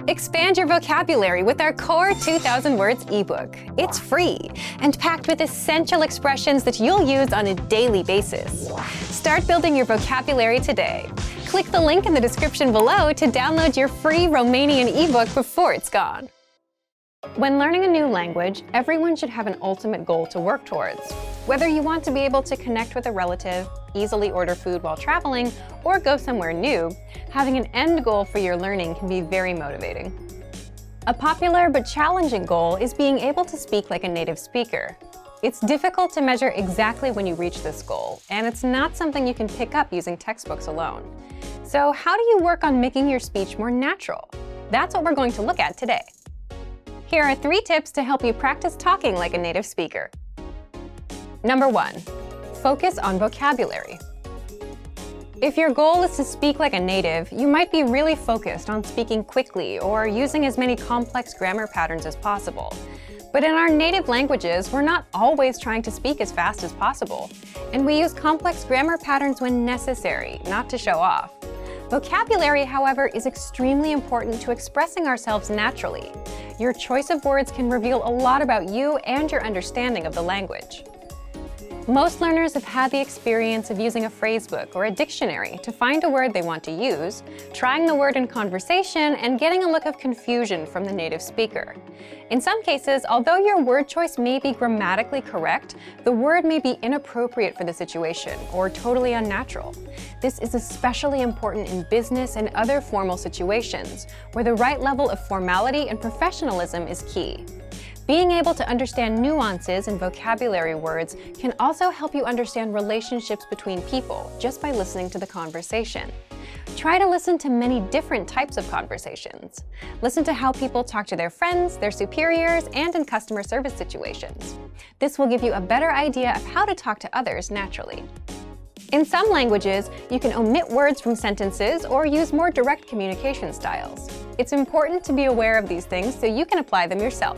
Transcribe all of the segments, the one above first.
Expand your vocabulary with our Core 2000 Words ebook. It's free and packed with essential expressions that you'll use on a daily basis. Start building your vocabulary today. Click the link in the description below to download your free Romanian ebook before it's gone. When learning a new language, everyone should have an ultimate goal to work towards. Whether you want to be able to connect with a relative, easily order food while traveling, or go somewhere new, having an end goal for your learning can be very motivating. A popular but challenging goal is being able to speak like a native speaker. It's difficult to measure exactly when you reach this goal, and it's not something you can pick up using textbooks alone. So how do you work on making your speech more natural? That's what we're going to look at today. Here are 3 tips to help you practice talking like a native speaker. Number 1. Focus on vocabulary. If your goal is to speak like a native, you might be really focused on speaking quickly or using as many complex grammar patterns as possible. But in our native languages, we're not always trying to speak as fast as possible, and we use complex grammar patterns when necessary, not to show off. Vocabulary, however, is extremely important to expressing ourselves naturally. Your choice of words can reveal a lot about you and your understanding of the language. Most learners have had the experience of using a phrasebook or a dictionary to find a word they want to use, trying the word in conversation, and getting a look of confusion from the native speaker. In some cases, although your word choice may be grammatically correct, the word may be inappropriate for the situation or totally unnatural. This is especially important in business and other formal situations, where the right level of formality and professionalism is key. Being able to understand nuances in vocabulary words can also help you understand relationships between people just by listening to the conversation. Try to listen to many different types of conversations. Listen to how people talk to their friends, their superiors, and in customer service situations. This will give you a better idea of how to talk to others naturally. In some languages, you can omit words from sentences or use more direct communication styles. It's important to be aware of these things so you can apply them yourself.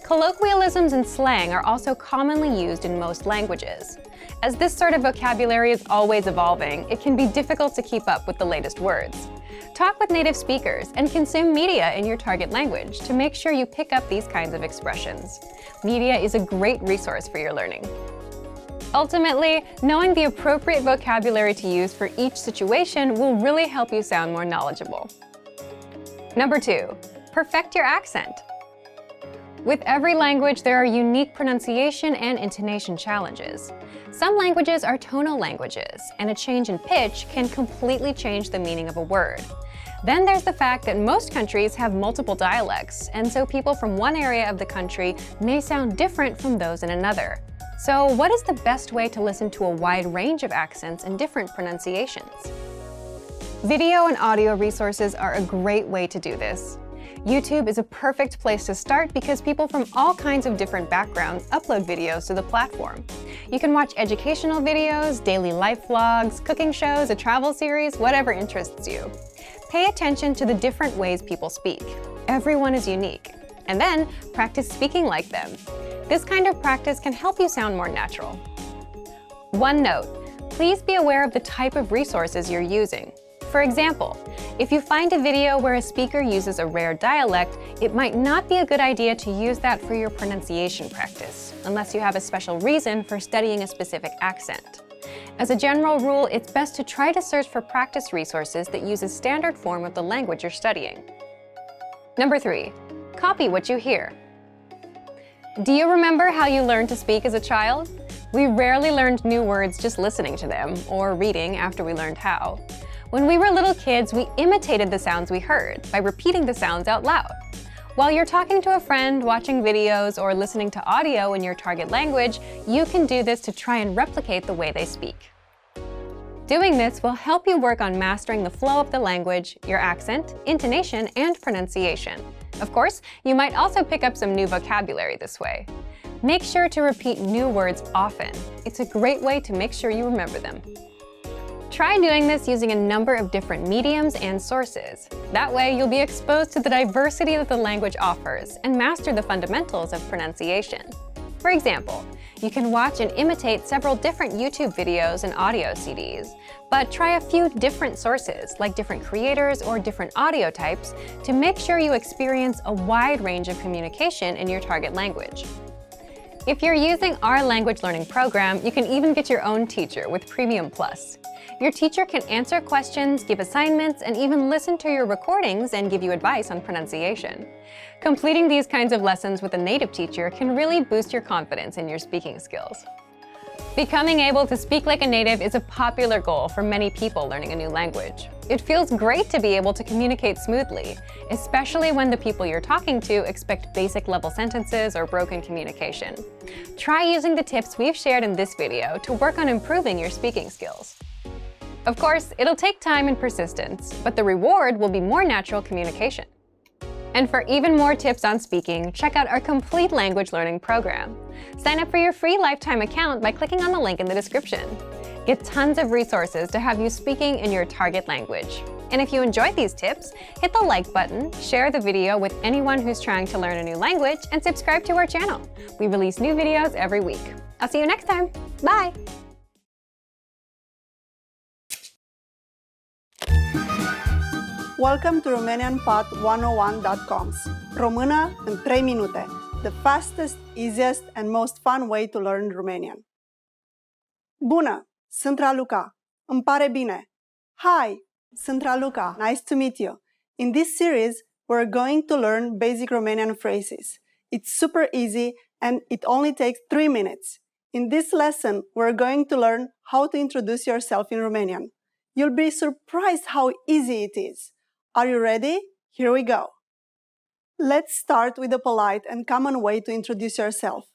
Colloquialisms and slang are also commonly used in most languages. As this sort of vocabulary is always evolving, it can be difficult to keep up with the latest words. Talk with native speakers and consume media in your target language to make sure you pick up these kinds of expressions. Media is a great resource for your learning. Ultimately, knowing the appropriate vocabulary to use for each situation will really help you sound more knowledgeable. Number 2, perfect your accent. With every language, there are unique pronunciation and intonation challenges. Some languages are tonal languages, and a change in pitch can completely change the meaning of a word. Then there's the fact that most countries have multiple dialects, and so people from one area of the country may sound different from those in another. So what is the best way to listen to a wide range of accents and different pronunciations? Video and audio resources are a great way to do this. YouTube is a perfect place to start because people from all kinds of different backgrounds upload videos to the platform. You can watch educational videos, daily life vlogs, cooking shows, a travel series, whatever interests you. Pay attention to the different ways people speak. Everyone is unique. And then practice speaking like them. This kind of practice can help you sound more natural. One note, please be aware of the type of resources you're using. For example, if you find a video where a speaker uses a rare dialect, it might not be a good idea to use that for your pronunciation practice, unless you have a special reason for studying a specific accent. As a general rule, it's best to try to search for practice resources that use a standard form of the language you're studying. Number 3, copy what you hear. Do you remember how you learned to speak as a child? We rarely learned new words just listening to them, or reading after we learned how. When we were little kids, we imitated the sounds we heard by repeating the sounds out loud. While you're talking to a friend, watching videos, or listening to audio in your target language, you can do this to try and replicate the way they speak. Doing this will help you work on mastering the flow of the language, your accent, intonation, and pronunciation. Of course, you might also pick up some new vocabulary this way. Make sure to repeat new words often. It's a great way to make sure you remember them. Try doing this using a number of different mediums and sources. That way, you'll be exposed to the diversity that the language offers and master the fundamentals of pronunciation. For example, You can watch and imitate several different YouTube videos and audio CDs, but try a few different sources, like different creators or different audio types, to make sure you experience a wide range of communication in your target language. If you're using our language learning program, you can even get your own teacher with Premium Plus. Your teacher can answer questions, give assignments, and even listen to your recordings and give you advice on pronunciation. Completing these kinds of lessons with a native teacher can really boost your confidence in your speaking skills. Becoming able to speak like a native is a popular goal for many people learning a new language. It feels great to be able to communicate smoothly, especially when the people you're talking to expect basic level sentences or broken communication. Try using the tips we've shared in this video to work on improving your speaking skills. Of course, it'll take time and persistence, but the reward will be more natural communication. And for even more tips on speaking, check out our complete language learning program. Sign up for your free lifetime account by clicking on the link in the description. Get tons of resources to have you speaking in your target language. And if you enjoyed these tips, hit the like button, share the video with anyone who's trying to learn a new language, and subscribe to our channel. We release new videos every week. I'll see you next time. Bye! Welcome to RomanianPod101.com's Română în 3 minute, the fastest, easiest and most fun way to learn Romanian. Bună! Sunt Raluca. Îmi pare bine. Hi! Sunt Raluca. Nice to meet you. In this series, we're going to learn basic Romanian phrases. It's super easy and it only takes 3 minutes. In this lesson, we're going to learn how to introduce yourself in Romanian. You'll be surprised how easy it is. Are you ready? Here we go. Let's start with a polite and common way to introduce yourself.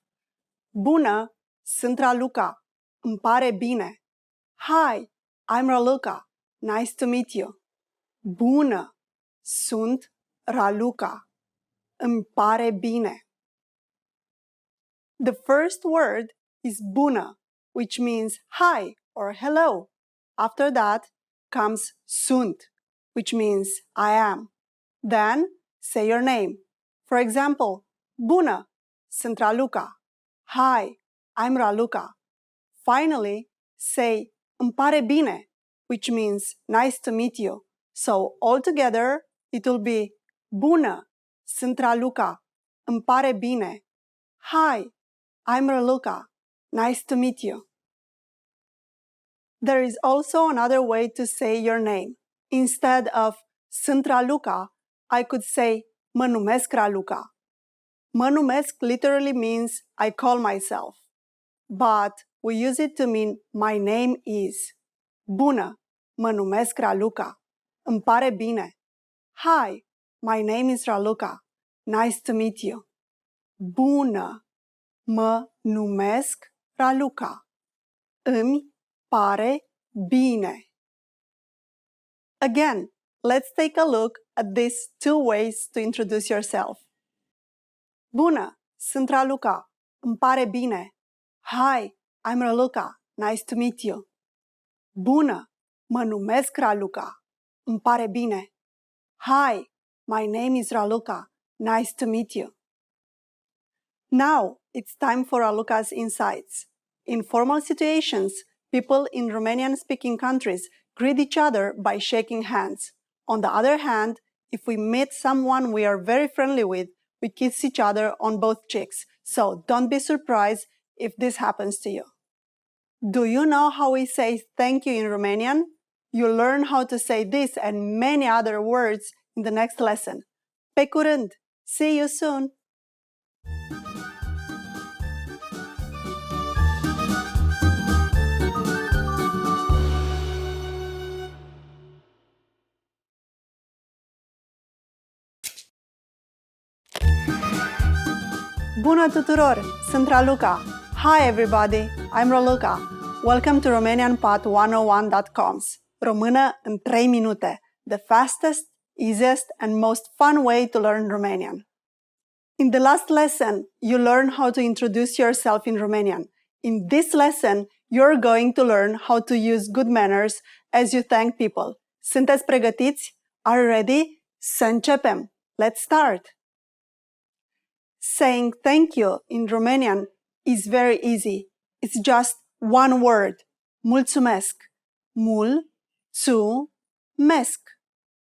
Bună, sunt Raluca. Îmi pare bine. Hi, I'm Raluca. Nice to meet you. Bună, sunt Raluca. Îmi pare bine. The first word is bună, which means hi or hello. After that comes sunt, which means I am. Then say your name. For example, bună, sunt Raluca. Hi, I'm Raluca. Finally, say îmi pare bine, which means nice to meet you. So altogether, it will be bună, sunt Raluca. Îmi pare bine. Hi, I'm Raluca. Nice to meet you. There is also another way to say your name. Instead of sunt Raluca, I could say mă numesc Raluca. Mă numesc literally means I call myself, but we use it to mean my name is. Bună, mă numesc Raluca. Îmi pare bine. Hi, my name is Raluca. Nice to meet you. Bună, mă numesc Raluca. Îmi pare bine. Again, let's take a look at these 2 ways to introduce yourself. Bună, sunt Raluca. Îmi pare bine. Hi, I'm Raluca. Nice to meet you. Bună, mă numesc Raluca. Îmi pare bine. Hi, my name is Raluca. Nice to meet you. Now, it's time for Raluca's insights. In formal situations, people in Romanian-speaking countries greet each other by shaking hands. On the other hand, if we meet someone we are very friendly with, we kiss each other on both cheeks. So don't be surprised if this happens to you. Do you know how we say thank you in Romanian? You'll learn how to say this and many other words in the next lesson. Pe curând! See you soon! Bună tuturor! Sunt Raluca. Hi everybody, I'm Raluca. Welcome to RomanianPod101.com's Română în 3 minute, the fastest, easiest and most fun way to learn Romanian. In the last lesson, you learned how to introduce yourself in Romanian. In this lesson, you're going to learn how to use good manners as you thank people. Sunteți pregătiți? Are you ready? Să începem! Let's start! Saying thank you in Romanian is very easy. It's just one word. Mulțumesc. Mulțumesc.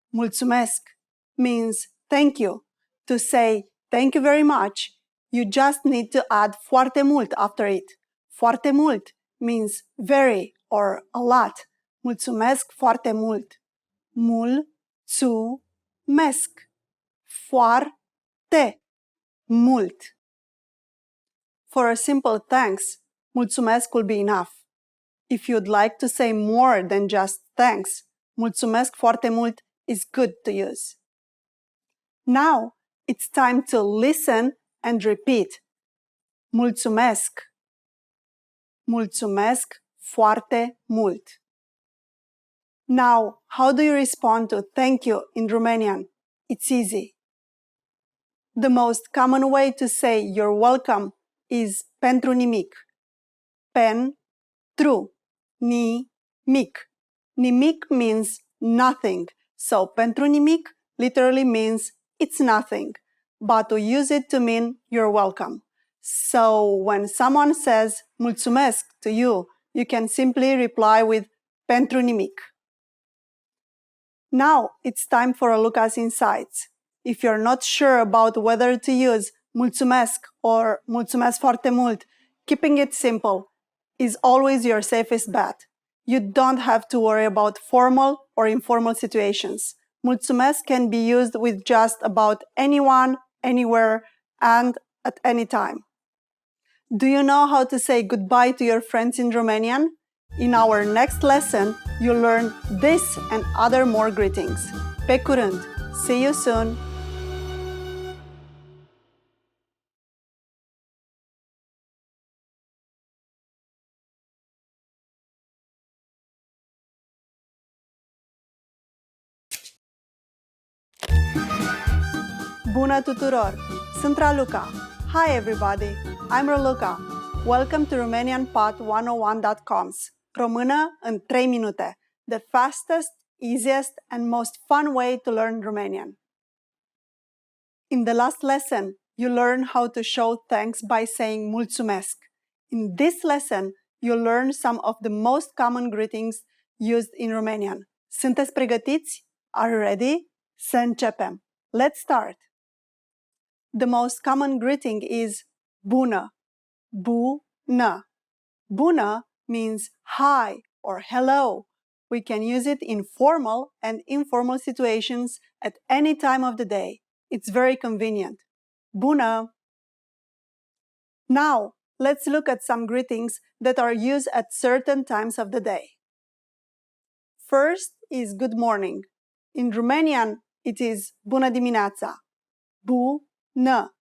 Mulțumesc means thank you. To say thank you very much, you just need to add foarte mult after it. Foarte mult means very or a lot. Mulțumesc foarte mult. Mulțumesc. Foarte mult. For a simple thanks, mulțumesc will be enough. If you'd like to say more than just thanks, mulțumesc foarte mult is good to use. Now, it's time to listen and repeat. Mulțumesc. Mulțumesc foarte mult. Now, how do you respond to thank you in Romanian? It's easy. The most common way to say you're welcome is pentru nimic. Pentru nimic. Nimic means nothing. So pentru nimic literally means it's nothing. But we use it to mean you're welcome. So when someone says mulțumesc to you, you can simply reply with pentru nimic. Now it's time for a look at insights. If you're not sure about whether to use mulțumesc or mulțumesc foarte mult, keeping it simple is always your safest bet. You don't have to worry about formal or informal situations. Mulțumesc can be used with just about anyone, anywhere, and at any time. Do you know how to say goodbye to your friends in Romanian? In our next lesson, you'll learn this and other more greetings. Pe curând! See you soon! Bună tuturor! Sunt Raluca. Hi everybody! I'm Raluca. Welcome to RomanianPod101.com's Română în 3 minute, the fastest, easiest, and most fun way to learn Romanian. In the last lesson, you learned how to show thanks by saying mulțumesc. In this lesson, you'll learn some of the most common greetings used in Romanian. Sunteți pregătiți? Are you ready? Să începem! Let's start! The most common greeting is bună. Bună. Bună means hi or hello. We can use it in formal and informal situations at any time of the day. It's very convenient. Bună. Now, let's look at some greetings that are used at certain times of the day. First is good morning. In Romanian, it is bună dimineața. Bună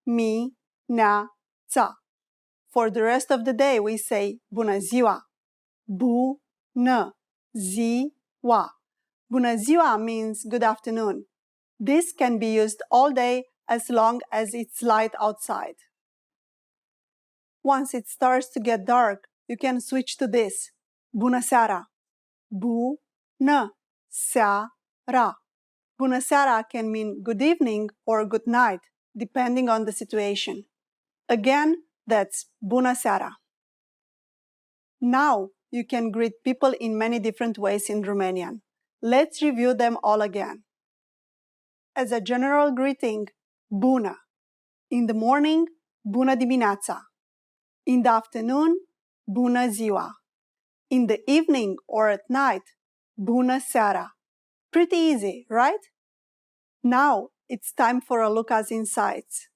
dimineața. For the rest of the day, we say bună ziua. Bună ziua. Bună ziua means good afternoon. This can be used all day as long as it's light outside. Once it starts to get dark, you can switch to this. Bună seara. Bună seara. Bună seara can mean good evening or good night, depending on the situation. Again, that's bună seara. Now, you can greet people in many different ways in Romanian. Let's review them all again. As a general greeting, bună. In the morning, bună dimineața. In the afternoon, bună ziua. In the evening or at night, bună seara. Pretty easy, right? Now, it's time for a look at insights.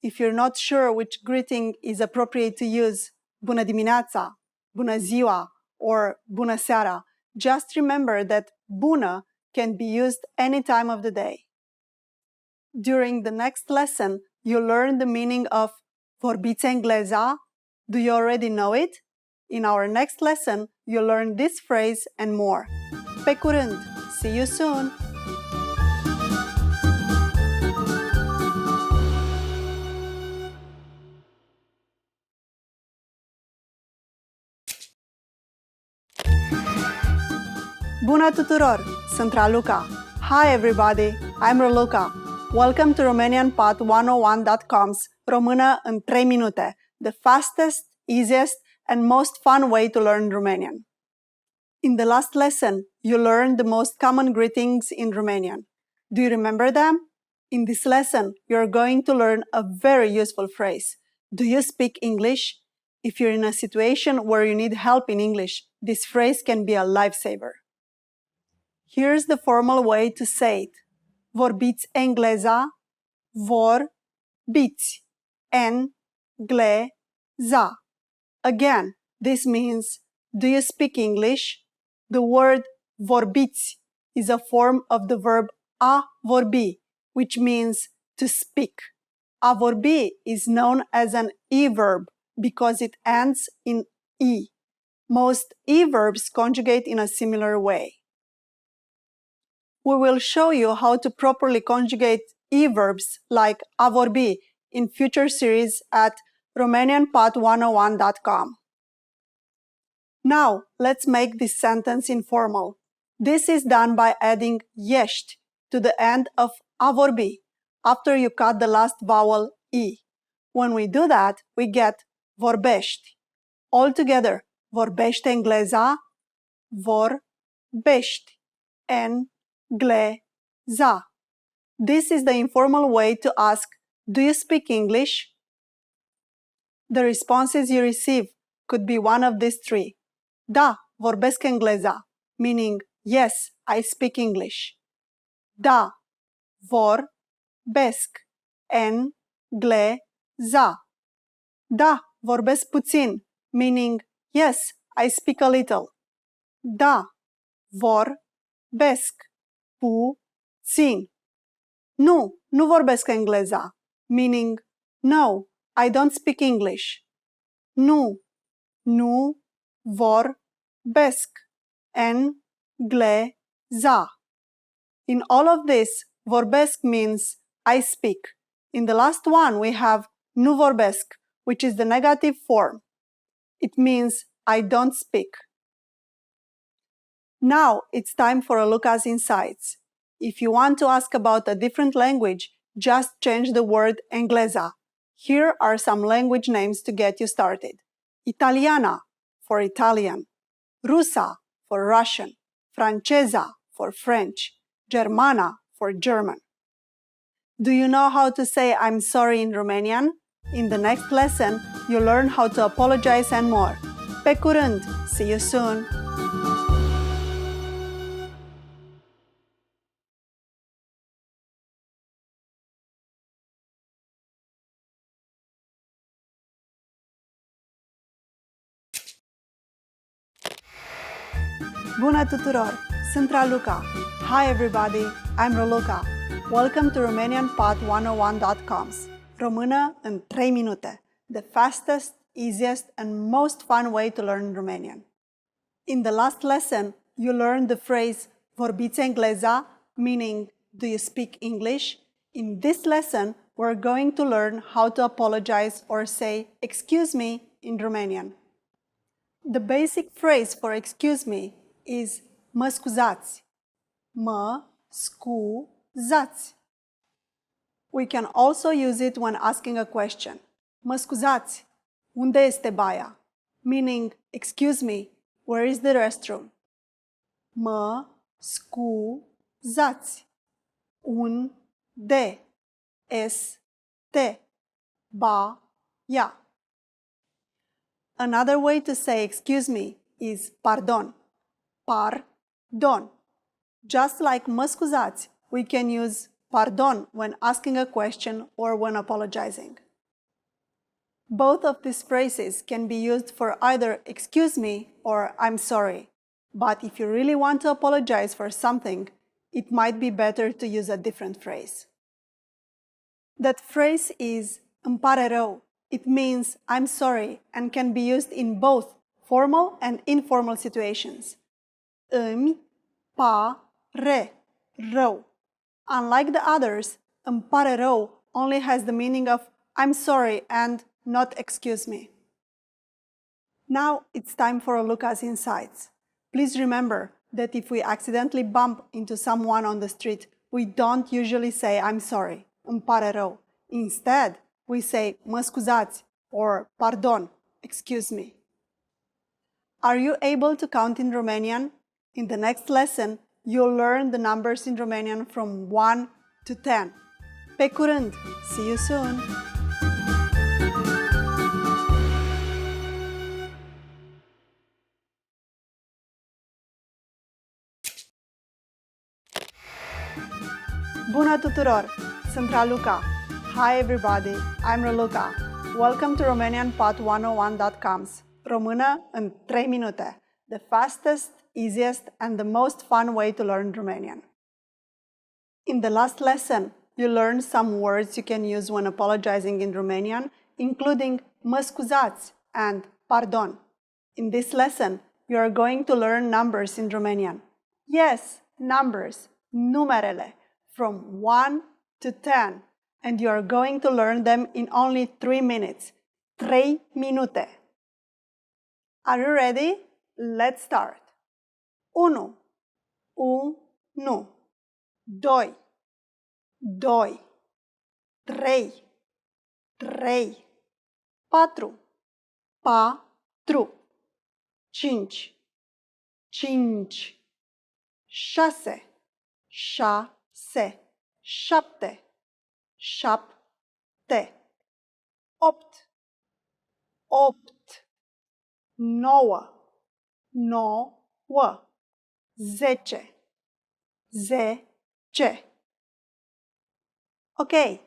If you're not sure which greeting is appropriate to use, bună dimineața, bună ziua, or bună seara, just remember that bună can be used any time of the day. During the next lesson, you'll learn the meaning of vorbiți engleza. Do you already know it? In our next lesson, you'll learn this phrase and more. Pe curând! See you soon! Bună tuturor! Sunt Raluca. Hi everybody! I'm Raluca. Welcome to RomanianPod101.com's Română în 3 minute, the fastest, easiest, and most fun way to learn Romanian. In the last lesson, you learned the most common greetings in Romanian. Do you remember them? In this lesson, you're going to learn a very useful phrase. Do you speak English? If you're in a situation where you need help in English, this phrase can be a lifesaver. Here's the formal way to say it. Vorbiți engleza? Vorbiți engleza. Again, this means, do you speak English? The word vorbiți is a form of the verb a vorbi, which means to speak. A vorbi is known as an e-verb because it ends in e. Most e-verbs conjugate in a similar way. We will show you how to properly conjugate e-verbs like a vorbi in future series at romanianpod101.com. Now, let's make this sentence informal. This is done by adding ești to the end of a vorbi after you cut the last vowel e. When we do that, we get vorbești. Altogether, vorbește engleza, vorbești engleza. This is the informal way to ask, do you speak English? The responses you receive could be one of these three. Da, vorbesc engleza, meaning yes, I speak English. Da, vorbesc engleza. Da, vorbesc puțin, meaning yes, I speak a little. Da, vorbesc puțin. Nu vorbesc engleza, meaning no, I don't speak English. Nu vorbesc engleza. In all of this, vorbesc means I speak. In the last one, we have nu vorbesc, which is the negative form. It means I don't speak. Now it's time for a look at insights. If you want to ask about a different language, just change the word engleza. Here are some language names to get you started. Italiana for Italian, Rusa for Russian, Francesa for French, Germana for German. Do you know how to say I'm sorry in Romanian? In the next lesson, you'll learn how to apologize and more. Pe curând! See you soon! Bună tuturor! Sunt Raluca. Hi everybody, I'm Raluca. Welcome to RomanianPod101.com's Română în 3 minute, the fastest, easiest and most fun way to learn Romanian. In the last lesson, you learned the phrase vorbiți engleza, meaning do you speak English? In this lesson, we're going to learn how to apologize or say excuse me in Romanian. The basic phrase for excuse me is mă scuzați. Mă scuzați. We can also use it when asking a question. Mă scuzați, unde este baia? Meaning, excuse me, where is the restroom? Mă scuzați, unde este baia? Another way to say excuse me is pardon. Pardon. Just like mă scuzați, we can use pardon when asking a question or when apologizing. Both of these phrases can be used for either excuse me or I'm sorry. But if you really want to apologize for something, it might be better to use a different phrase. That phrase is îmi pare rău. It means I'm sorry and can be used in both formal and informal situations. Îmi pare rău. Unlike the others, îmi pare rău only has the meaning of I'm sorry and not excuse me. Now it's time for a look at insights. Please remember that if we accidentally bump into someone on the street, we don't usually say I'm sorry, îmi pare rău. Instead, we say mă scuzați, or pardon, excuse me. Are you able to count in Romanian? In the next lesson, you'll learn the numbers in Romanian from 1 to 10. Pe curând! See you soon! Bună tuturor! Sunt Raluca. Hi everybody, I'm Raluca. Welcome to RomanianPod101.com's Română în 3 minute, the fastest, easiest and the most fun way to learn Romanian. In the last lesson, you learned some words you can use when apologizing in Romanian, including mă scuzați and pardon. In this lesson, you are going to learn numbers in Romanian. Yes, numbers, numerele, from 1 to 10, and you are going to learn them in only 3 minutes. 3 minute. Are you ready? Let's start. 1. 1. 2. 2. 3. 3. 4. 4. 5. 5. 6. 6. 7. 7. 8. 8. 9. 9. 10. 10. Okay,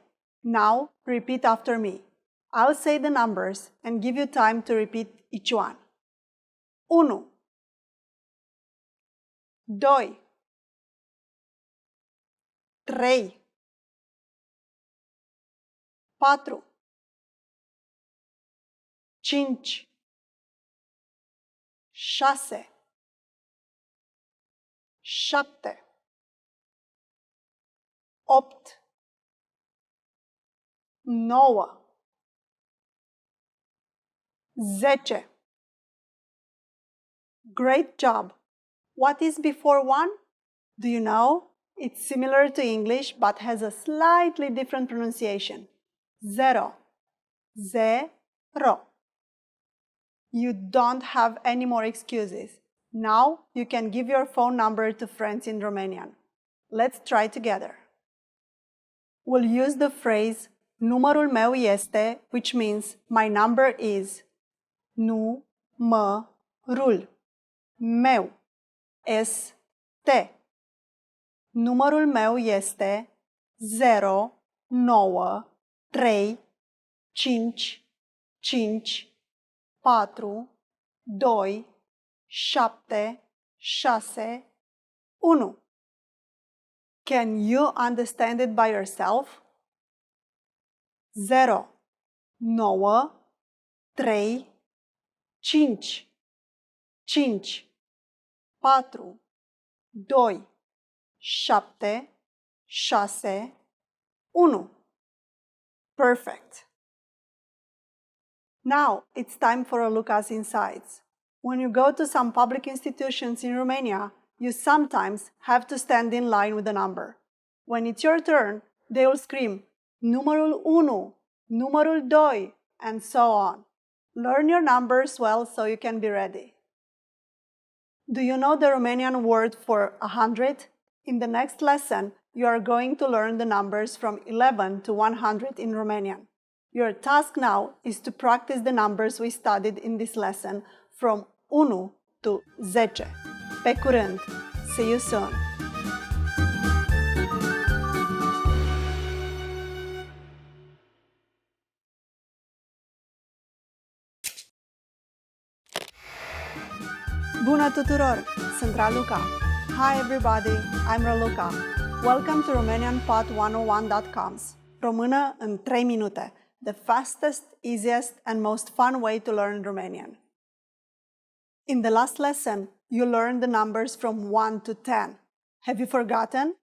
now repeat after me. I'll say the numbers and give you time to repeat each one. 1. 2. 3. 4. 5. 6. 7. 8. 9. 10. Great job! What is before 1? Do you know? It's similar to English but has a slightly different pronunciation. 0. 0. You don't have any more excuses. Now you can give your phone number to friends in Romanian. Let's try together. We'll use the phrase numărul meu este, which means my number is. Numărul meu este. Numărul meu este 0, 9, 3, 5, 5, 4, 2, 7, 6, 1. Can you understand it by yourself? 0, 9, 3, 5, 5, 4, 2, 7, 6, 1. Perfect. Now it's time for a look at insights. When you go to some public institutions in Romania, you sometimes have to stand in line with the number. When it's your turn, they will scream, numărul 1, numărul 2, and so on. Learn your numbers well so you can be ready. Do you know the Romanian word for 100? In the next lesson, you are going to learn the numbers from 11 to 100 in Romanian. Your task now is to practice the numbers we studied in this lesson from 1 to 10. Pe curând! See you soon! Bună tuturor! Sunt Raluca. Hi everybody, I'm Raluca. Welcome to RomanianPod101.com's Română în 3 minute, the fastest, easiest and most fun way to learn Romanian. In the last lesson, you learned the numbers from 1 to 10. Have you forgotten?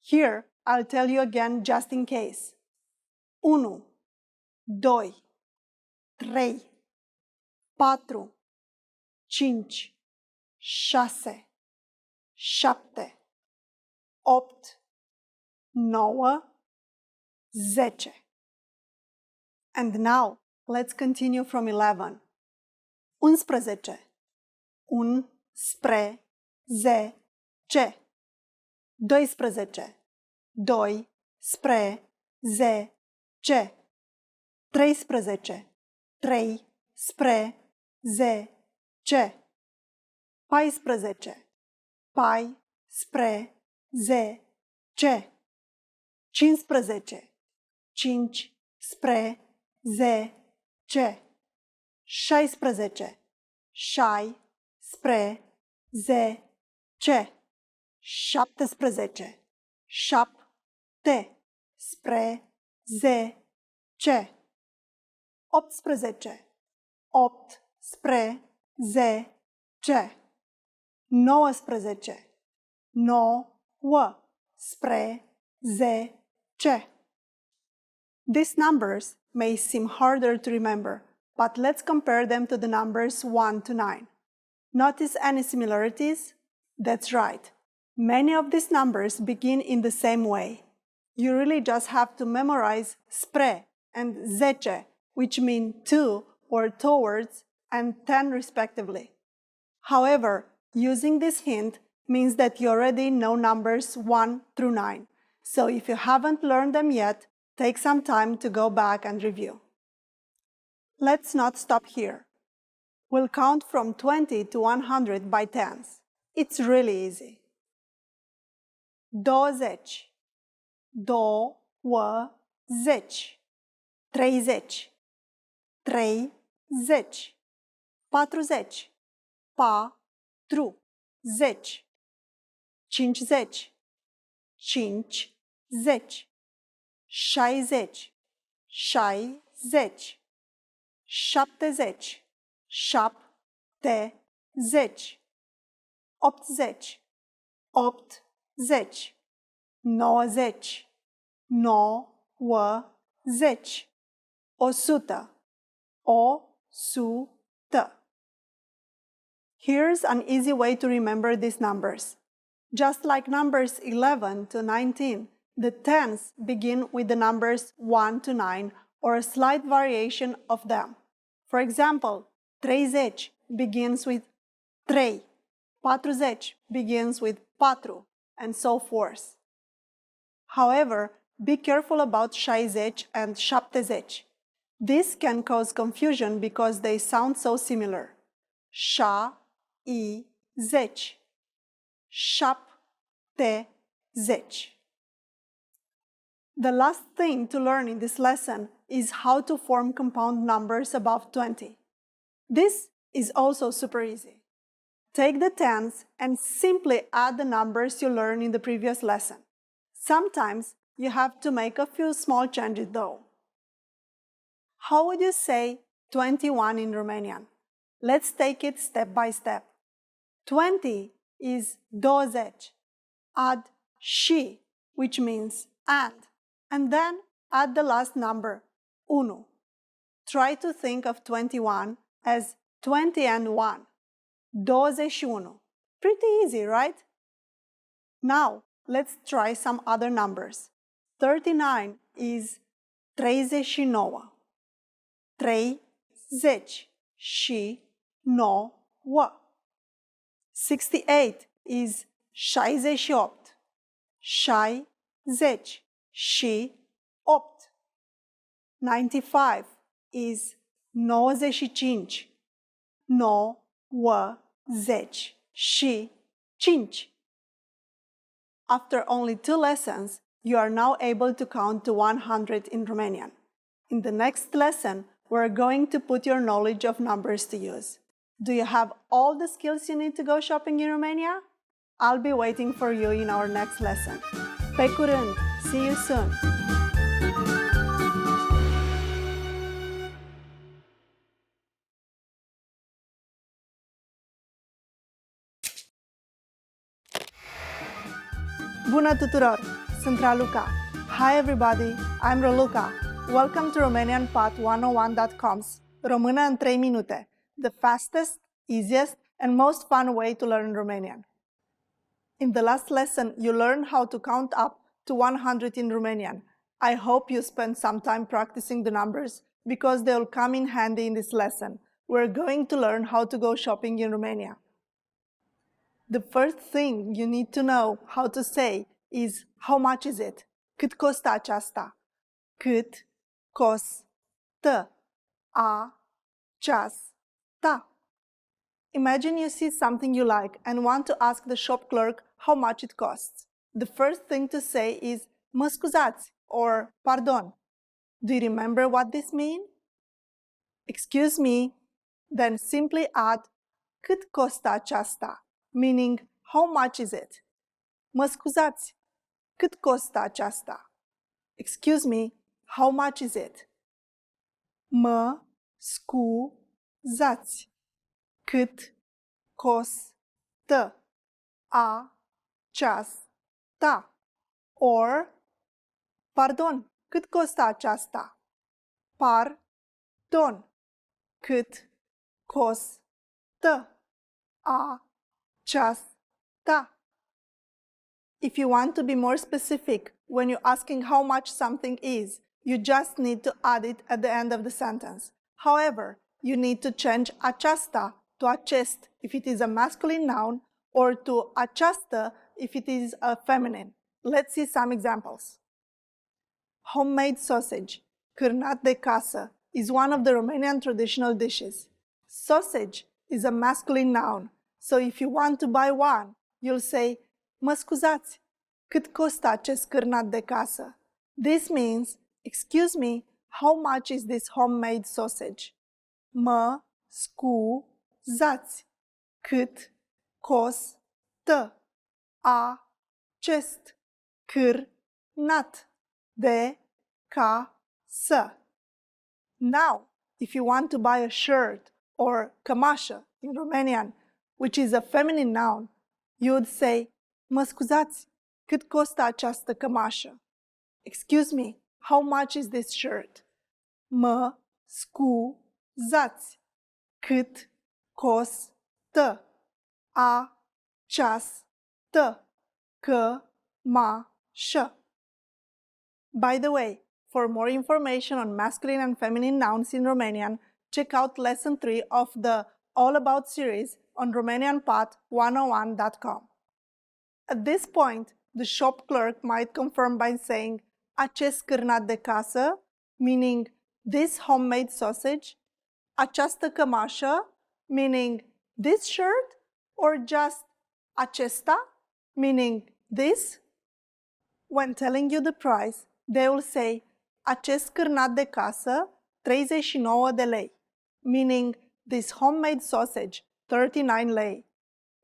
Here, I'll tell you again just in case. 1, 2, 3, 4, 5, 6, 7, 8, 9, 10. And now, Let's continue from 11. 11. Un spre ze ce. 12. Doi spre ze ce. 13. Trei spre ze ce. 14. Pai spre ze ce. 15. Cinci spre ze ce. 16. Șai spre ze ce. 17. Șapte spre ze ce. 18. Opt spre ze ce. 19. Nouă spre ze ce. These numbers may seem harder to remember, but let's compare them to the numbers 1 to 9. Notice any similarities? That's right. Many of these numbers begin in the same way. You really just have to memorize spre and zece, which mean to or towards and 10 respectively. However, using this hint means that you already know numbers 1 through 9. So if you haven't learned them yet, take some time to go back and review. Let's not stop here. We'll count from 20 to 100 by tens. It's really easy. 20, 20, 30, 30, 40, 40, 50, 50, 60, 60, 70, 70, 80, 80, 90, 90, 100, 100. Here's an easy way to remember these numbers. Just like numbers 11 to 19, the tens begin with the numbers 1 to 9 or a slight variation of them. For example, 30 begins with 3, 40 begins with 4, and so forth. However, be careful about 60 and 70. This can cause confusion because they sound so similar. 60, 70. The last thing to learn in this lesson is how to form compound numbers above 20. This is also super easy. Take the tens and simply add the numbers you learned in the previous lesson. Sometimes you have to make a few small changes though. How would you say 21 in Romanian? Let's take it step by step. 20 is 20. Add și, which means and then add the last number, 1. Try to think of 21 as 20 and 1. 21. Pretty easy, right? Now, let's try some other numbers. 39 is 39. 39. 68 is 68. 68. 95 is 95. 95. After only 2 lessons, you are now able to count to 100 in Romanian. In the next lesson, we're going to put your knowledge of numbers to use. Do you have all the skills you need to go shopping in Romania? I'll be waiting for you in our next lesson. Pe curând! See you soon! Bună tuturor! Sunt Raluca. Hi everybody, I'm Raluca. Welcome to RomanianPath101.com's Română în 3 minute, the fastest, easiest, and most fun way to learn Romanian. In the last lesson, you learned how to count up to 100 in Romanian. I hope you spent some time practicing the numbers because they'll come in handy in this lesson. We're going to learn how to go shopping in Romania. The first thing you need to know how to say is how much is it? Cât costă aceasta? Cât costă aceasta? Imagine you see something you like and want to ask the shop clerk how much it costs. The first thing to say is mă scuzați or pardon. Do you remember what this means? Excuse me, then simply add cât costă aceasta, meaning how much is it? Mă scuzați, cât costă aceasta? Excuse me, how much is it? Mă scuzați, cât costă aceasta? Or, pardon, cât costă aceasta? Pardon, cât costă aceasta? If you want to be more specific when you're asking how much something is, you just need to add it at the end of the sentence. However, you need to change aceasta to acest if it is a masculine noun or to această if it is a feminine. Let's see some examples. Homemade sausage, cârnat de casă, is one of the Romanian traditional dishes. Sausage is a masculine noun, so if you want to buy one, you'll say, mă scuzați, cât costă acest cârnat de casă? This means, excuse me, how much is this homemade sausage? Mă scuzați, cât costă acest cârnat de casă? Now, if you want to buy a shirt or cămașă in Romanian, which is a feminine noun, you would say, mă scuzați, cât costă această cămașă? Excuse me, how much is this shirt? Mă scuzați, cât costă această cămașă? By the way, for more information on masculine and feminine nouns in Romanian, check out Lesson 3 of the All About series on RomanianPot101.com. At this point, the shop clerk might confirm by saying acest cârnat de casă, meaning this homemade sausage, această cămașă, meaning this shirt, or just acesta, meaning this. When telling you the price, they will say acest cârnat de casă, 39 de lei, meaning this homemade sausage, 39 lei,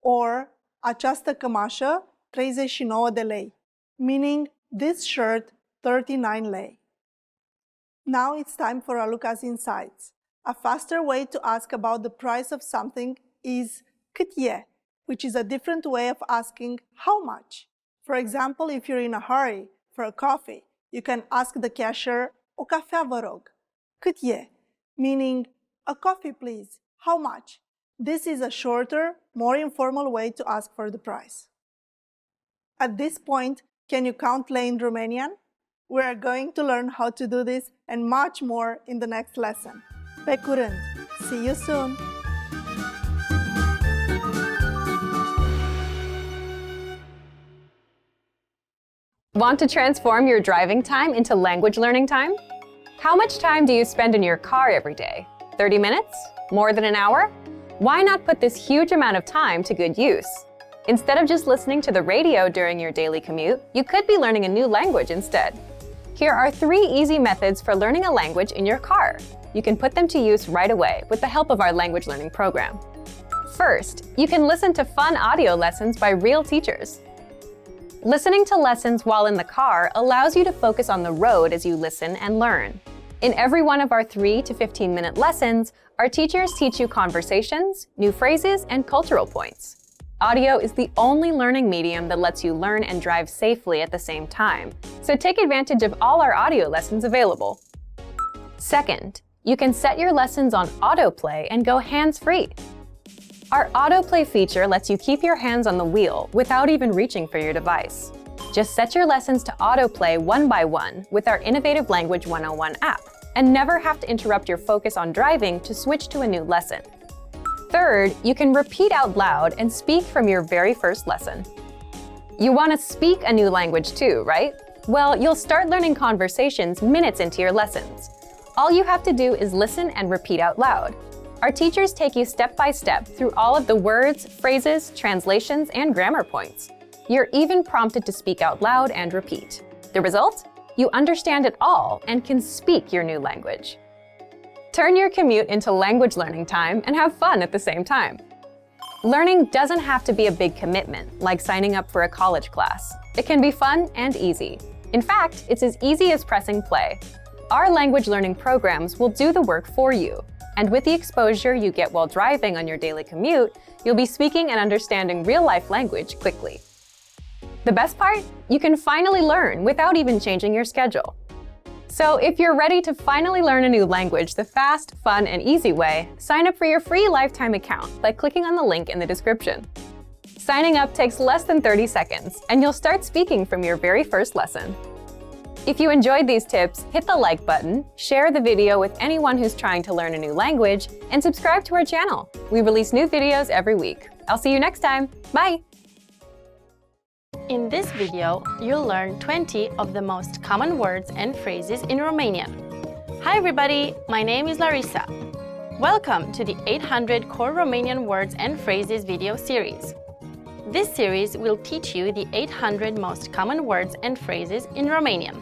or această cămașă, 39 de lei, meaning this shirt, 39 lei. Now it's time for Raluca's Insights. A faster way to ask about the price of something is cât e, which is a different way of asking how much. For example, if you're in a hurry for a coffee, you can ask the cashier, o cafea vă rog. Cât e? Meaning, a coffee please. How much? This is a shorter, more informal way to ask for the price. At this point, can you count lei in Romanian? We are going to learn how to do this and much more in the next lesson. Pe curând! See you soon! Want to transform your driving time into language learning time? How much time do you spend in your car every day? 30 minutes? More than an hour? Why not put this huge amount of time to good use? Instead of just listening to the radio during your daily commute, you could be learning a new language instead. Here are 3 easy methods for learning a language in your car. You can put them to use right away with the help of our language learning program. First, you can listen to fun audio lessons by real teachers. Listening to lessons while in the car allows you to focus on the road as you listen and learn. In every one of our 3 to 15-minute lessons, our teachers teach you conversations, new phrases, and cultural points. Audio is the only learning medium that lets you learn and drive safely at the same time, so take advantage of all our audio lessons available. Second, you can set your lessons on autoplay and go hands-free. Our autoplay feature lets you keep your hands on the wheel without even reaching for your device. Just set your lessons to autoplay one by one with our Innovative Language 101 app, and never have to interrupt your focus on driving to switch to a new lesson. Third, you can repeat out loud and speak from your very first lesson. You want to speak a new language too, right? Well, you'll start learning conversations minutes into your lessons. All you have to do is listen and repeat out loud. Our teachers take you step by step through all of the words, phrases, translations, and grammar points. You're even prompted to speak out loud and repeat. The result? You understand it all and can speak your new language. Turn your commute into language learning time and have fun at the same time. Learning doesn't have to be a big commitment, like signing up for a college class. It can be fun and easy. In fact, it's as easy as pressing play. Our language learning programs will do the work for you. And with the exposure you get while driving on your daily commute, you'll be speaking and understanding real-life language quickly. The best part? You can finally learn without even changing your schedule. So if you're ready to finally learn a new language the fast, fun, and easy way, sign up for your free lifetime account by clicking on the link in the description. Signing up takes less than 30 seconds, and you'll start speaking from your very first lesson. If you enjoyed these tips, hit the like button, share the video with anyone who's trying to learn a new language, and subscribe to our channel. We release new videos every week. I'll see you next time. Bye! In this video, you'll learn 20 of the most common words and phrases in Romanian. Hi everybody, my name is Larissa. Welcome to the 800 Core Romanian Words and Phrases video series. This series will teach you the 800 most common words and phrases in Romanian.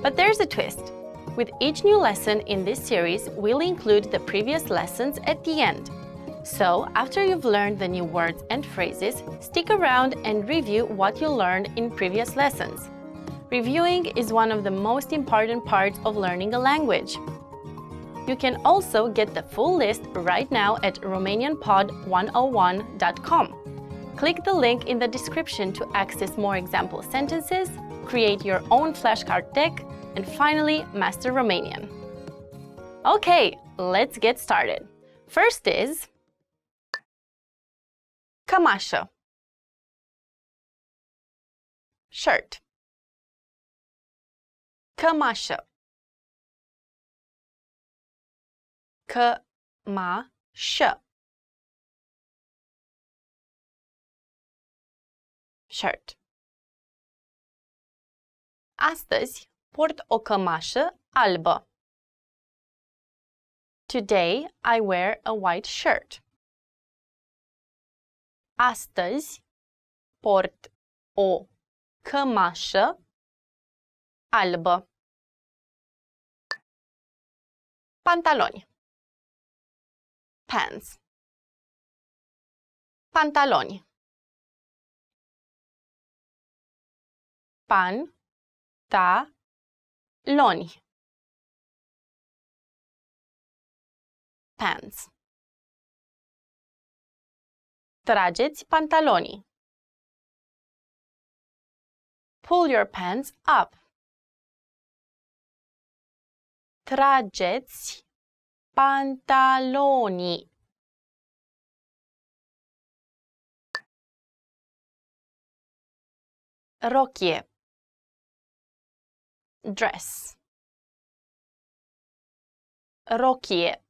But there's a twist. With each new lesson in this series, we'll include the previous lessons at the end. So, after you've learned the new words and phrases, stick around and review what you learned in previous lessons. Reviewing is one of the most important parts of learning a language. You can also get the full list right now at romanianpod101.com. Click the link in the description to access more example sentences, create your own flashcard deck, and finally master Romanian. Okay, let's get started. First is cămașă, shirt, cămașă, cămașă, shirt. Astăzi port o cămașă albă. Today I wear a white shirt. Astăzi port o cămașă albă. Pantaloni, pants, pantaloni, pantaloni, pants. Trageți pantalonii. Pull your pants up. Trageți pantalonii. Rochie, dress. Rochie.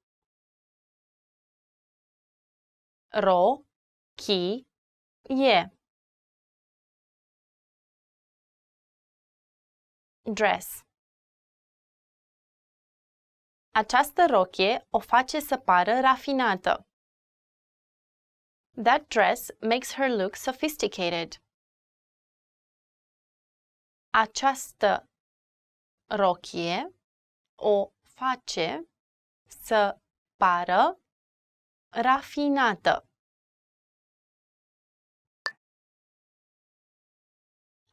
Rochie. Dress. Această rochie o face să pară rafinată. That dress makes her look sophisticated. Această rochie o face să pară rafinată.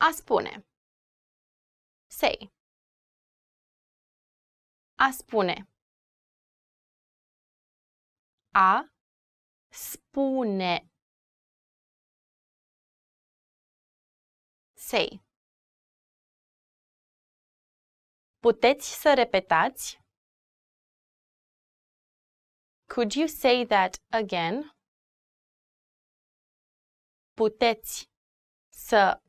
A spune. Say. A spune. A spune. Say. Puteți să repetați? Could you say that again? Puteți să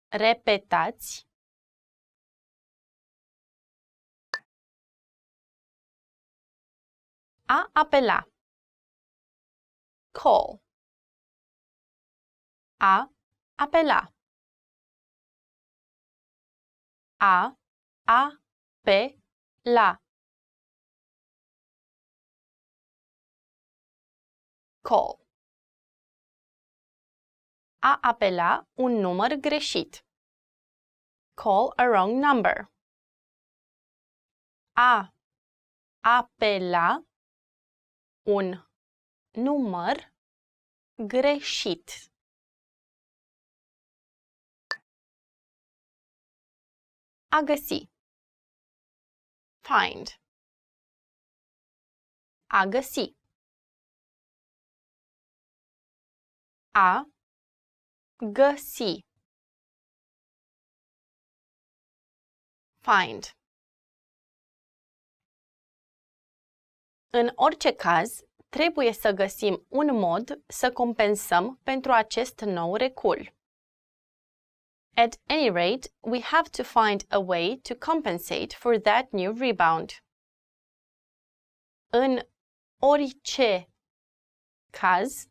repetați? A apela. Call. A apela. A-a-pe-la. Call. A apela un număr greșit. Call a wrong number. A apela un număr greșit. A găsi. Find. A găsi. A găsi. Find. În orice caz, trebuie să găsim un mod să compensăm pentru acest nou recul. At any rate, we have to find a way to compensate for that new rebound. În orice caz,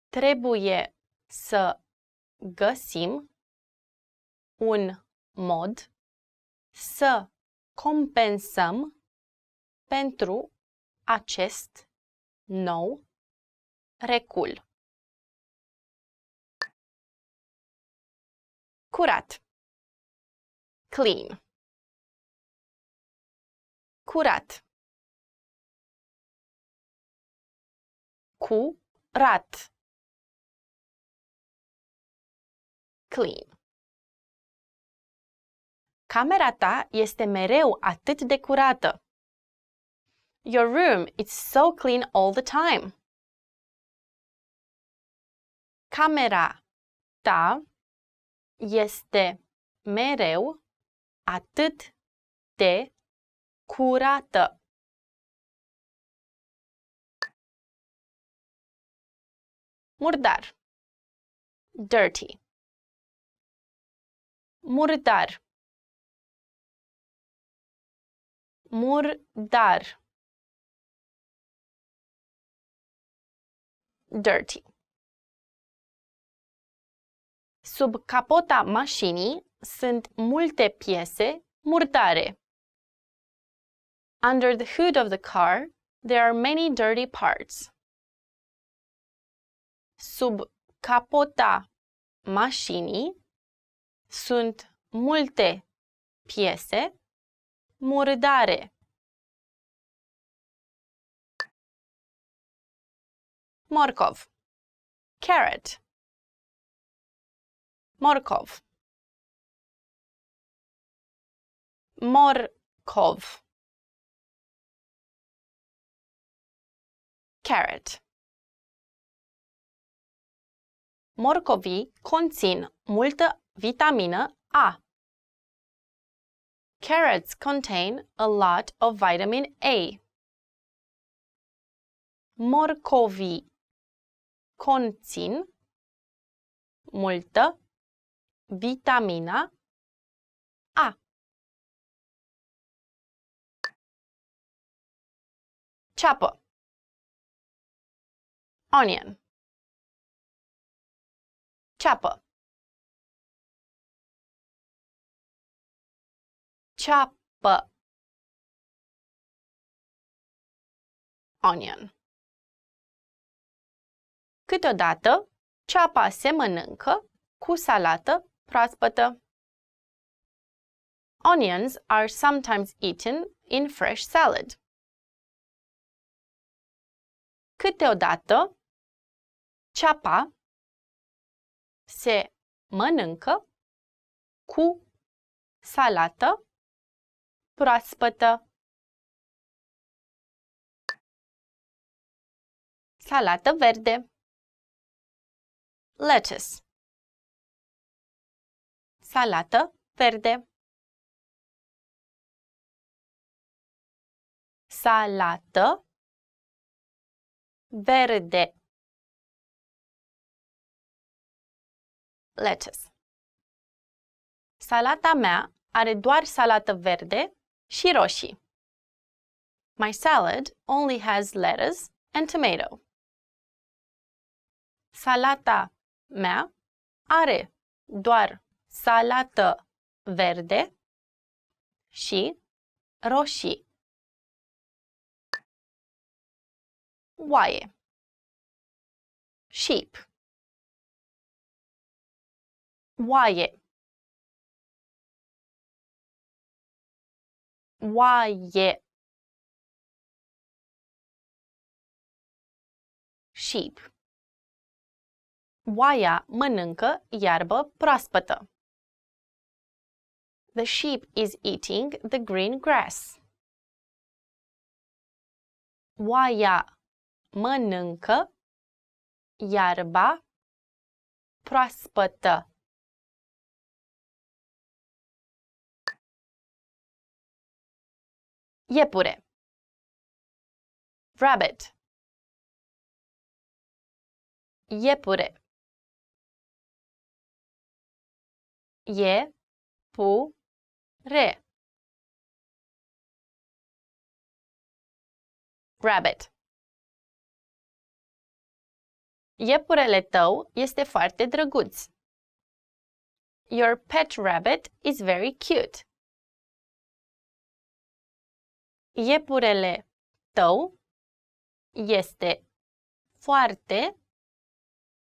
trebuie să găsim un mod să compensăm pentru acest nou recul. Curat. Clean. Curat. Curat. Clean. Camera ta este mereu atât de curată. Your room is so clean all the time. Camera ta este mereu atât de curată. Murdar. Dirty. Murdar. Murdar. Dirty. Sub capota mașinii sunt multe piese murdare. Under the hood of the car, there are many dirty parts. Sub capota mașinii sunt multe piese murdare. Morcov. Carrot. Morcov. Morcov. Carrot. Morcovii conțin multă vitamină A. Carrots contain a lot of vitamin A. Morcovii conțin multă vitamina A. Ceapă. Onion. Ceapă. Ceapă. Onion. Câteodată, ceapa se mănâncă cu salată proaspătă. Onions are sometimes eaten in fresh salad. Câteodată, ceapa se mănâncă cu salată proaspătă. Salată verde. Lettuce. Salată verde. Salată verde. Lettuce. Salata mea are doar salată verde și roșii. My salad only has lettuce and tomato. Salata mea are doar salată verde și roșii. Oaie. Sheep. Oaie. Oaie. Sheep. Oaia mănâncă iarbă proaspătă. The sheep is eating the green grass. Oaia mănâncă iarba proaspătă. Iepure. Rabbit. Iepure. Re. Rabbit. Iepurele tău este foarte drăguț. Your pet rabbit is very cute. Iepurele tău este foarte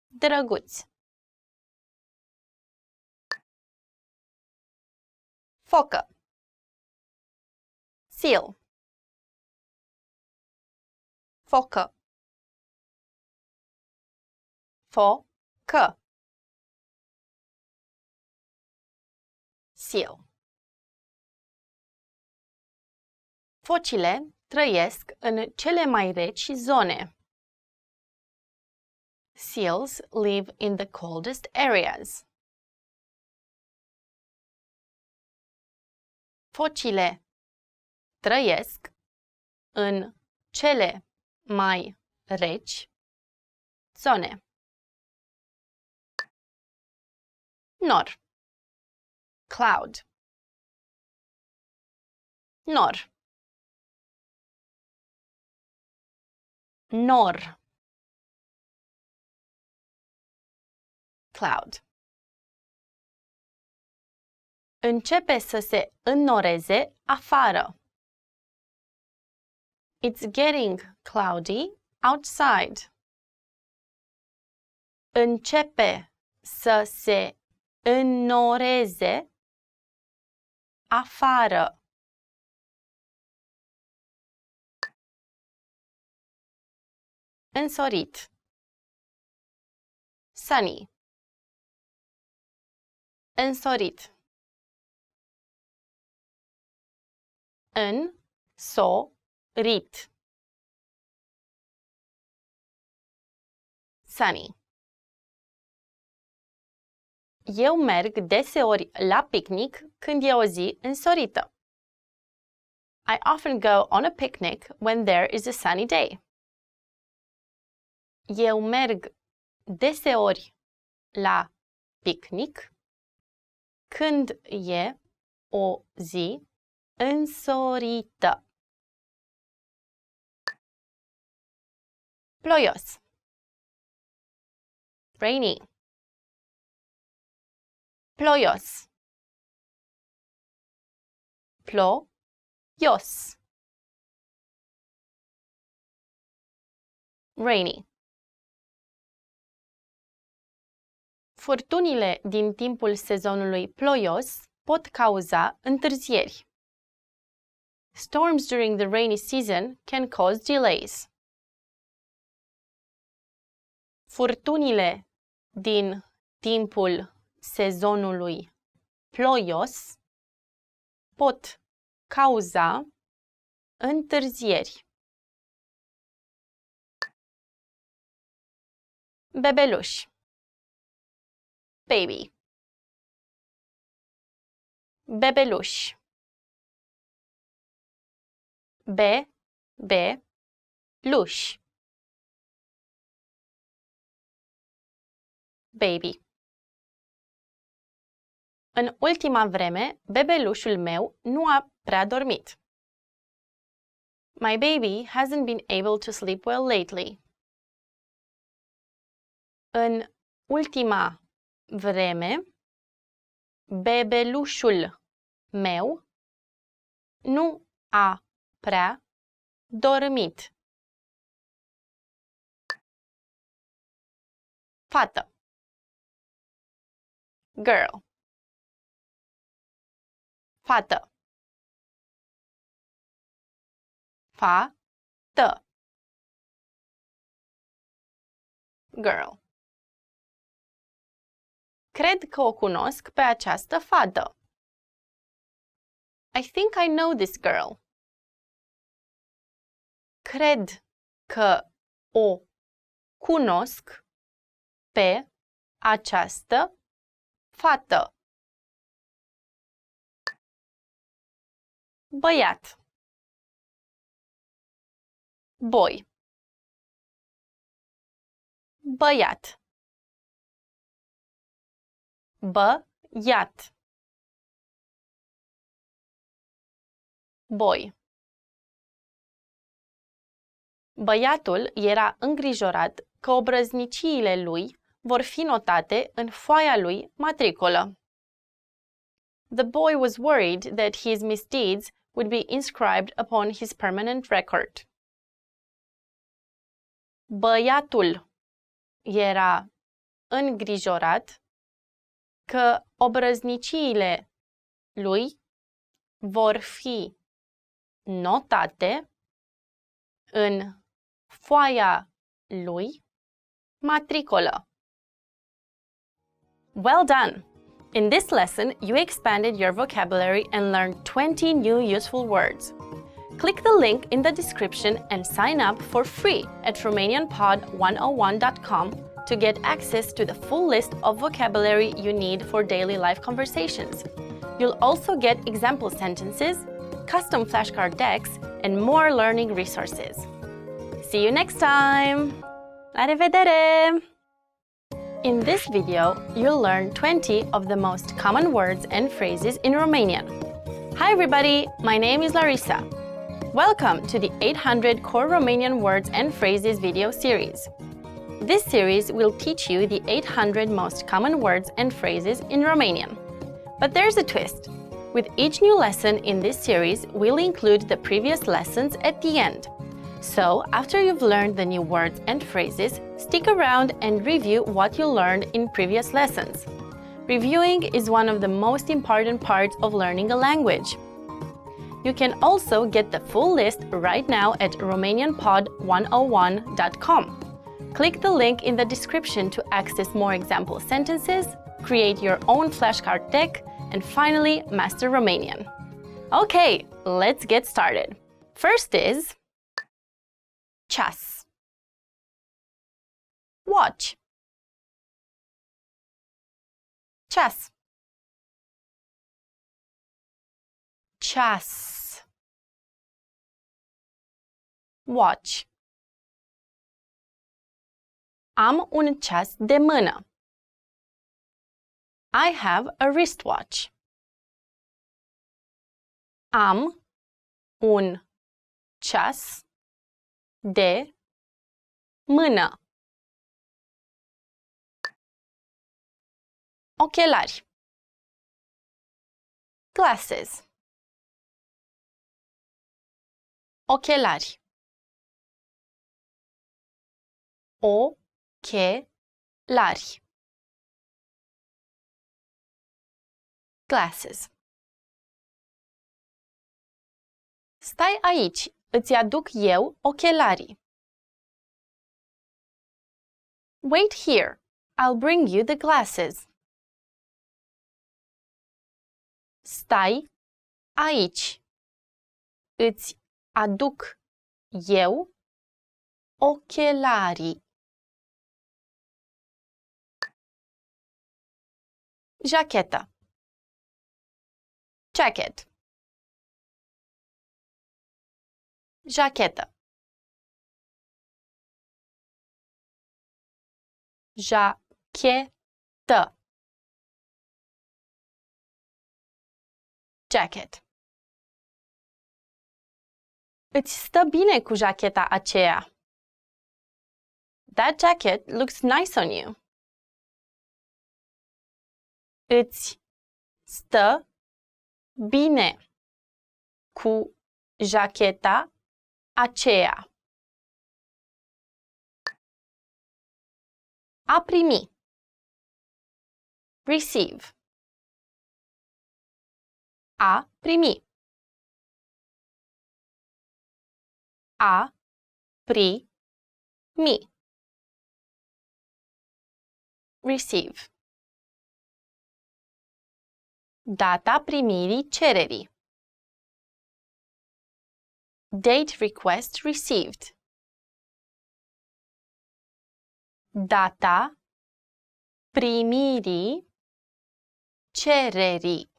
drăguț. Focă. Seal. Focă. Focă. Seal. Focile trăiesc în cele mai reci zone. Seals live in the coldest areas. Focile trăiesc în cele mai reci zone. Nor. Cloud. Nor. Nor. Cloud. Începe să se înnoreze afară. It's getting cloudy outside. Începe să se înnoreze afară. Însorit. Sunny. Însorit. Însorit. Sunny. Eu merg deseori la picnic când e o zi însorită. I often go on a picnic when there is a sunny day. Eu merg deseori la picnic când e o zi însorită. Ploios. Rainy. Ploios. Ploios. Rainy. Furtunile din timpul sezonului ploios pot cauza întârzieri. Storms during the rainy season can cause delays. Furtunile din timpul sezonului ploios pot cauza întârzieri. Bebeluș. Baby. Bebeluș. Luș. Baby. În ultima vreme, bebelușul meu nu a prea dormit. My baby hasn't been able to sleep well lately. În ultima vreme, bebelușul meu nu a prea dormit. Fată. Girl. Fată. Fată. Girl. Cred că o cunosc pe această fată. I think I know this girl. Cred că o cunosc pe această fată. Băiat. Boy. Băiat. Băiat. Boy. Băiatul era îngrijorat că obrăzniciile lui vor fi notate în foaia lui matricolă. The boy was worried that his misdeeds would be inscribed upon his permanent record. Băiatul era îngrijorat că obrăzniciile lui vor fi notate în foaia lui matricolă. Well done! In this lesson, you expanded your vocabulary and learned 20 new useful words. Click the link in the description and sign up for free at RomanianPod101.com to get access to the full list of vocabulary you need for daily life conversations. You'll also get example sentences, custom flashcard decks, and more learning resources. See you next time! La revedere! In this video, you'll learn 20 of the most common words and phrases in Romanian. Hi everybody, my name is Larissa. Welcome to the 800 Core Romanian Words and Phrases video series. This series will teach you the 800 most common words and phrases in Romanian. But there's a twist. With each new lesson in this series, we'll include the previous lessons at the end. So, after you've learned the new words and phrases, stick around and review what you learned in previous lessons. Reviewing is one of the most important parts of learning a language. You can also get the full list right now at RomanianPod101.com. Click the link in the description to access more example sentences, create your own flashcard deck, and finally master Romanian. Okay, let's get started. First is ceas. Watch. Ceas. Ceas. Watch. Am un ceas de mână. I have a wristwatch. Am un ceas de mână. Ochelari. Glasses. Ochelari. Ochelari. Glasses. Stai aici, îți aduc eu ochelarii. Wait here, I'll bring you the glasses. Stai aici, îți aduc eu ochelarii. Jachetă. Jacket. Jachetă. Jachetă. Jacket. Îți stă bine cu jacheta aceea. That jacket looks nice on you. Îți stă bine cu jacheta aceea. A primi. Receive. A primi. A primi. Receive. Data primirii cererii. Date request received. Data primirii cererii.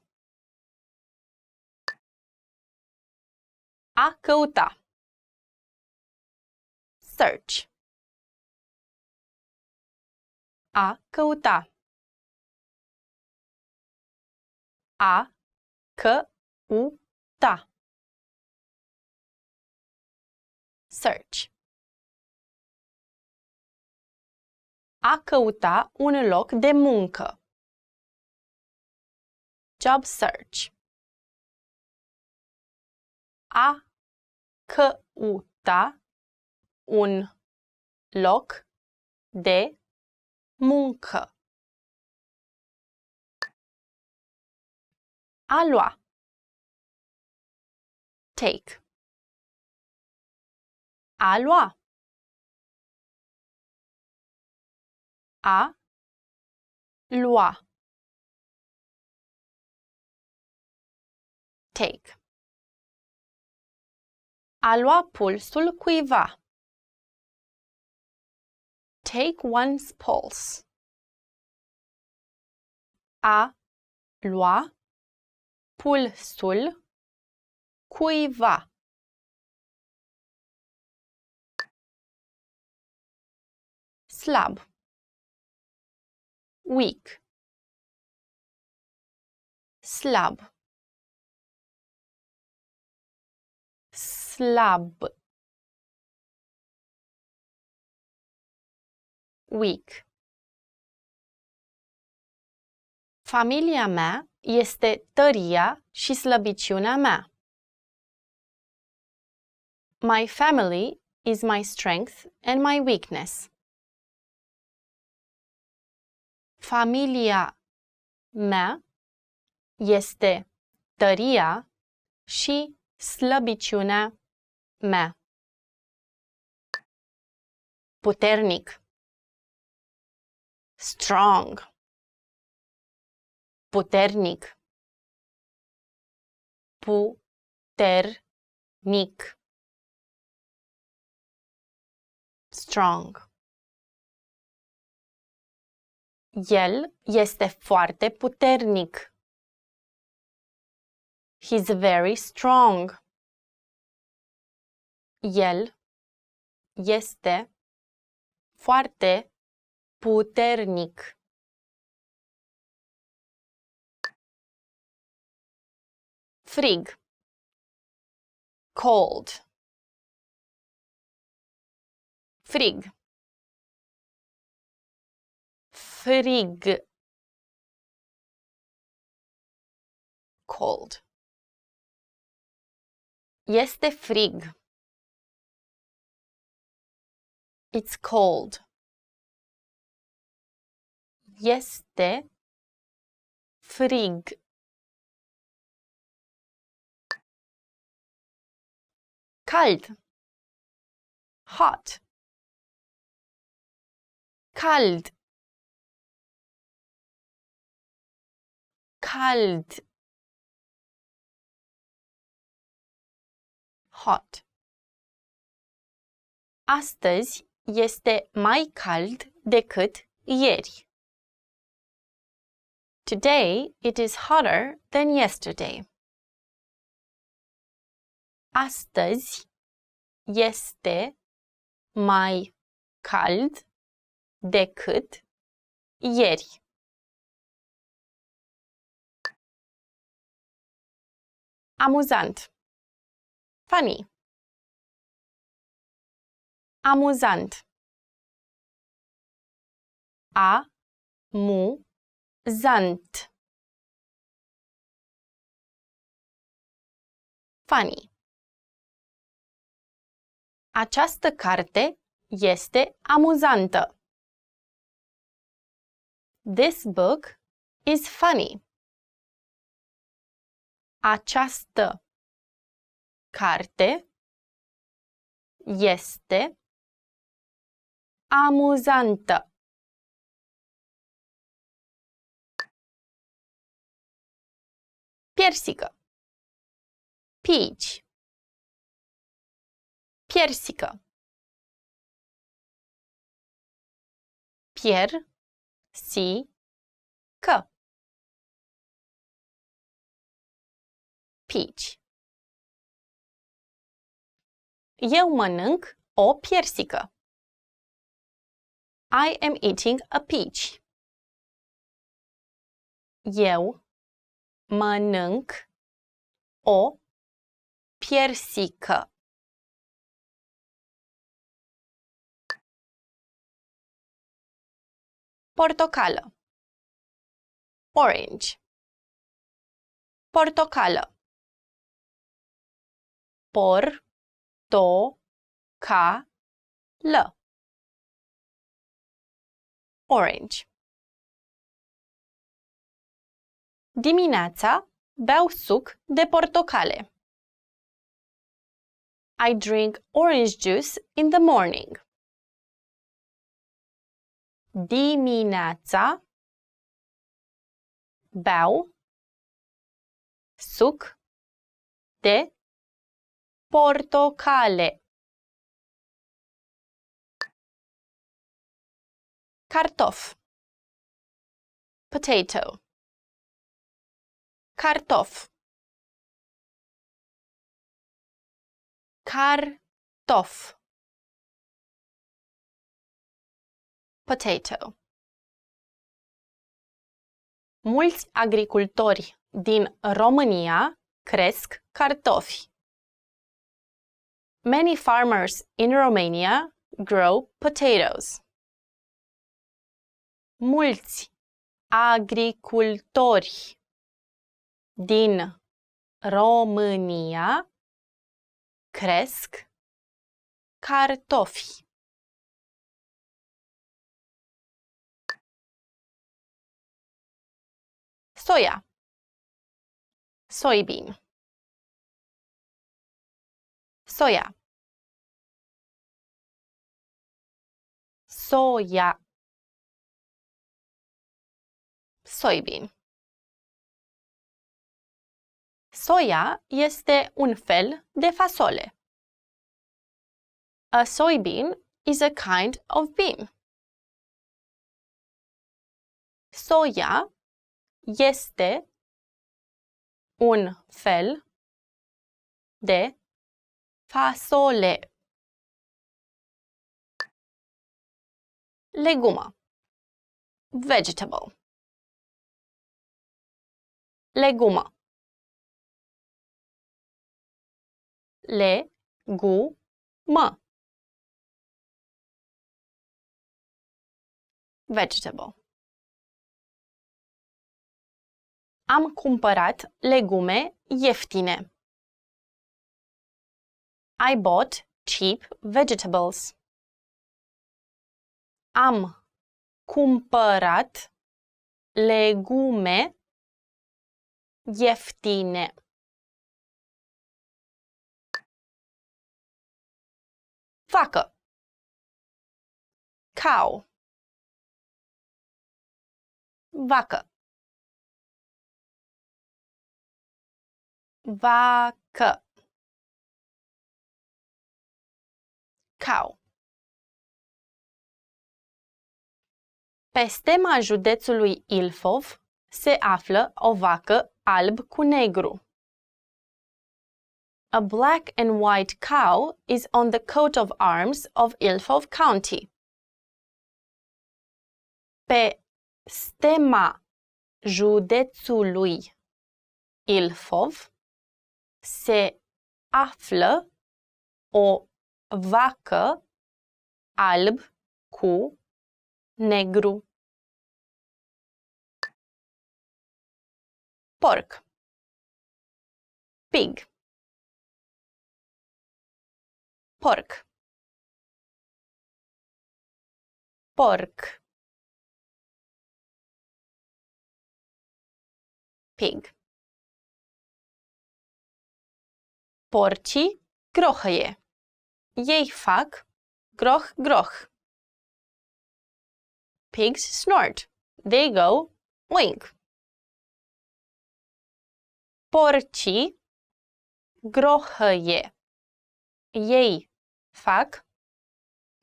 A căuta. Search. A căuta. A căuta. Search. A căuta un loc de muncă. Job search. A căuta un loc de muncă. A lua. Take. A lua. A lua. Take. A lua pulsul cuiva. Take one's pulse. A lua pulsul cuiva. Slab. Weak. Slab. Slab. Weak. Familia mea este tăria și slăbiciunea mea. My family is my strength and my weakness. Familia mea este tăria și slăbiciunea mea. Puternic. Strong. Puternic. Puternic. Strong. El este foarte puternic. He's very strong. El este foarte puternic. Frig. Cold. Frig. Frig. Cold. Este frig. It's cold. Este frig. Cald. Hot. Cald. Cald. Hot. Astăzi este mai cald decât ieri. Today it is hotter than yesterday. Astăzi este mai cald decât ieri. Amuzant. Funny. Amuzant. A-mu-zant. Funny. Această carte este amuzantă. This book is funny. Această carte este amuzantă. Piersică. Peach. Piersică. Pier-si-că. Peach. Eu mănânc o piersică. I am eating a peach. Eu mănânc o piersică. Portocală. Orange. Portocală. Por-to-ca-lă. Orange. Dimineața beau suc de portocale. I drink orange juice in the morning. Dimineața beau suc de portocale. Cartof. Potato. Cartof. Cartof. Potato. Mulți agricultori din România cresc cartofi. Many farmers in Romania grow potatoes. Mulți agricultori din România cresc cartofi. Soia. Soybean. Soia. Soia. Soybean. Soia este un fel de fasole. A soybean is a kind of bean. Soia este un fel de fasole. Legumă. Vegetable. Legumă. Le-gu-mă. Vegetable. Am cumpărat legume ieftine. I bought cheap vegetables. Am cumpărat legume ieftine. Vacă. Cow. Vacă. Vacă. Cow. Pe stema județului Ilfov se află o vacă alb cu negru. A black and white cow is on the coat of arms of Ilfov County. Pe stema județului Ilfov se află o vacă alb cu negru. Porc. Pig. Porc. Porc. Pig. Porcii grohăie. Ei fac groh-groh. Pigs snort. They go oink. Porcii grohăie. Ei fac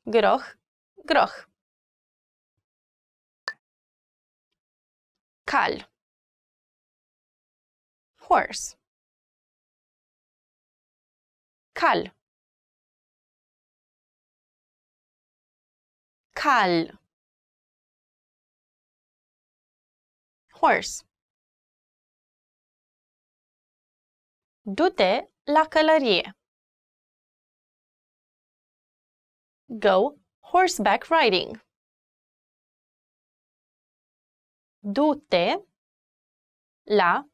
groh-groh. Cal. Horse. Cal. Cal. Horse. Du-te la călărie. Go horseback riding. Du-te la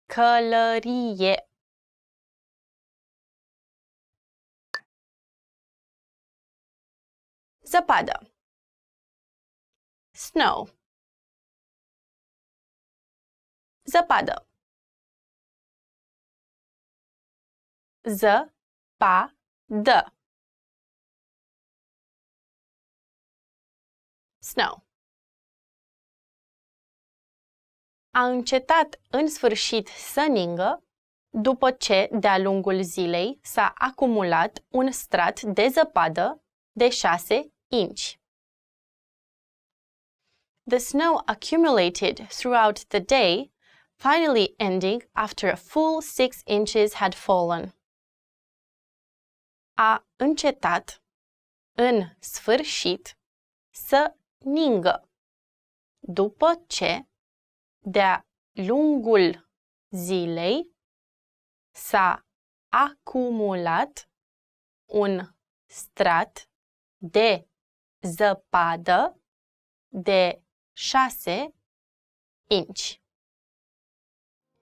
călărie. Zăpadă. Snow. Zăpadă. Zăpadă. Snow. A încetat în sfârșit să ningă după ce, de-a lungul zilei, s-a acumulat un strat de zăpadă de 6 inci. The snow accumulated throughout the day, finally ending after a full 6 inches had fallen. A încetat în sfârșit să ningă după ce, de-a lungul zilei, s-a acumulat un strat de zăpadă de 6 inci.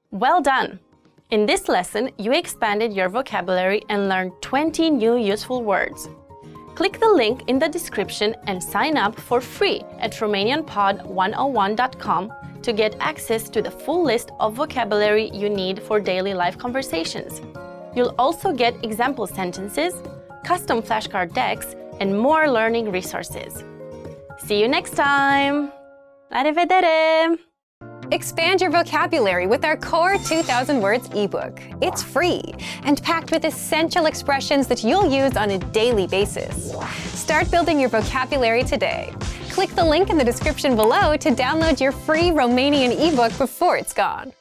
Well done! In this lesson, you expanded your vocabulary and learned 20 new useful words. Click the link in the description and sign up for free at RomanianPod101.com to get access to the full list of vocabulary you need for daily life conversations. You'll also get example sentences, custom flashcard decks, and more learning resources. See you next time! La revedere! Expand your vocabulary with our Core 2000 Words ebook. It's free and packed with essential expressions that you'll use on a daily basis. Start building your vocabulary today. Click the link in the description below to download your free Romanian ebook before it's gone.